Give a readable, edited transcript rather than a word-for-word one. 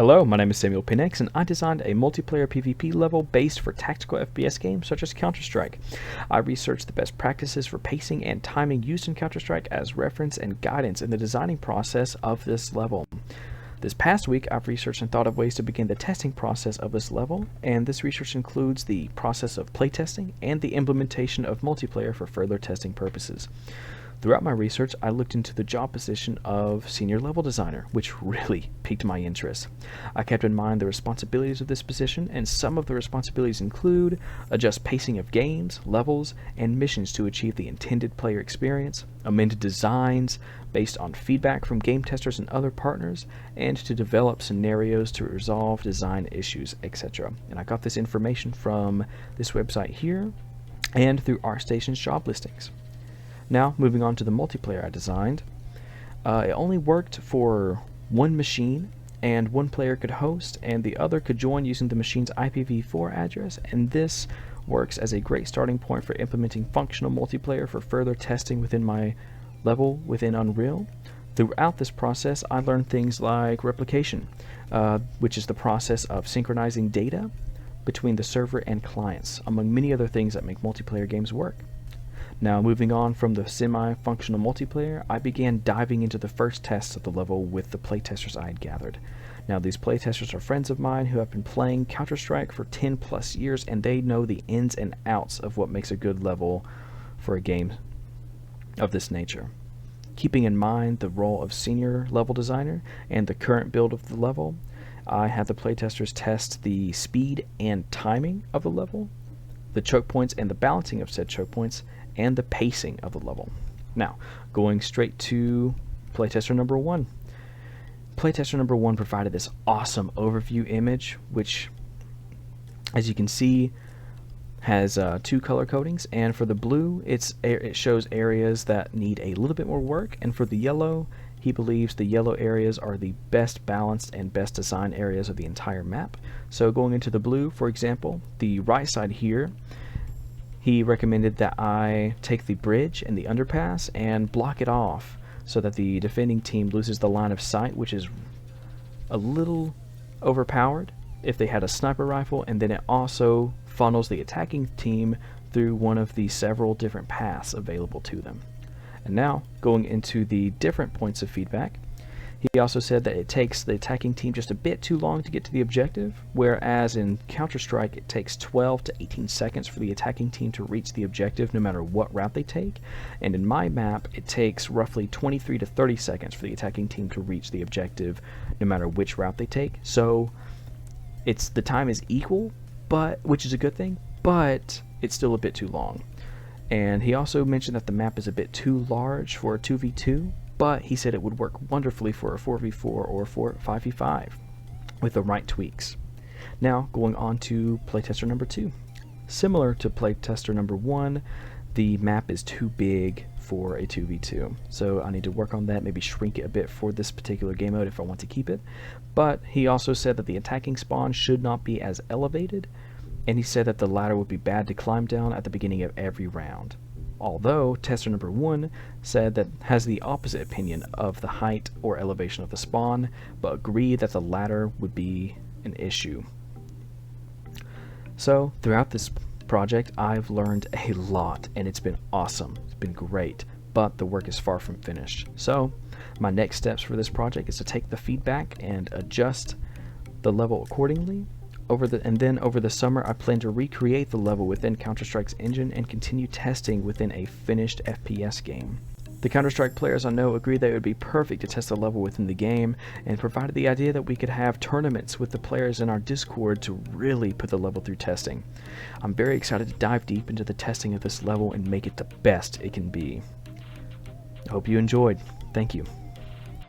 Hello, my name is Samuel Pinx, and I designed a multiplayer PvP level based for tactical FPS games such as Counter-Strike. I researched the best practices for pacing and timing used in Counter-Strike as reference and guidance in the designing process of this level. This past week, I've researched and thought of ways to begin the testing process of this level, and this research includes the process of playtesting and the implementation of multiplayer for further testing purposes. Throughout my research, I looked into the job position of senior level designer, which really piqued my interest. I kept in mind the responsibilities of this position, and some of the responsibilities include adjust pacing of games, levels, and missions to achieve the intended player experience, amend designs based on feedback from game testers and other partners, and to develop scenarios to resolve design issues, etc. And I got this information from this website here and through ArtStation's job listings. Now, moving on to the multiplayer I designed. It only worked for one machine, and one player could host, and the other could join using the machine's IPv4 address, and this works as a great starting point for implementing functional multiplayer for further testing within my level within Unreal. Throughout this process, I learned things like replication, which is the process of synchronizing data between the server and clients, among many other things that make multiplayer games work. Now, moving on from the semi-functional multiplayer, I began diving into the first tests of the level with the playtesters I had gathered. Now, these playtesters are friends of mine who have been playing Counter-Strike for 10 plus years, and they know the ins and outs of what makes a good level for a game of this nature. Keeping in mind the role of senior level designer and the current build of the level, I had the playtesters test the speed and timing of the level, the choke points and the balancing of said choke points, and the pacing of the level. Now, going straight to playtester number one. Playtester number one provided this awesome overview image, which, as you can see, has two color codings, and for the blue, it shows areas that need a little bit more work, and for the yellow, he believes the yellow areas are the best balanced and best designed areas of the entire map. So going into the blue, for example, the right side here, he recommended that I take the bridge and the underpass and block it off so that the defending team loses the line of sight, which is a little overpowered if they had a sniper rifle, and then it also funnels the attacking team through one of the several different paths available to them. And now, going into the different points of feedback, he also said that it takes the attacking team just a bit too long to get to the objective, whereas in Counter-Strike it takes 12 to 18 seconds for the attacking team to reach the objective no matter what route they take, and in my map it takes roughly 23 to 30 seconds for the attacking team to reach the objective no matter which route they take. So the time is equal, which is a good thing, but it's still a bit too long. And he also mentioned that the map is a bit too large for a 2v2, but he said it would work wonderfully for a 4v4 or 5v5 with the right tweaks. Now, going on to playtester number two. Similar to playtester number one, the map is too big for a 2v2, so I need to work on that, maybe shrink it a bit for this particular game mode if I want to keep it. But he also said that the attacking spawn should not be as elevated, and he said that the ladder would be bad to climb down at the beginning of every round. Although tester number one said that has the opposite opinion of the height or elevation of the spawn, but agreed that the ladder would be an issue. So throughout this project, I've learned a lot, and it's been awesome. It's been great, but the work is far from finished. So my next steps for this project is to take the feedback and adjust the level accordingly. And then over the summer, I plan to recreate the level within Counter-Strike's engine and continue testing within a finished FPS game. The Counter-Strike players I know agreed that it would be perfect to test the level within the game, and provided the idea that we could have tournaments with the players in our Discord to really put the level through testing. I'm very excited to dive deep into the testing of this level and make it the best it can be. I hope you enjoyed. Thank you.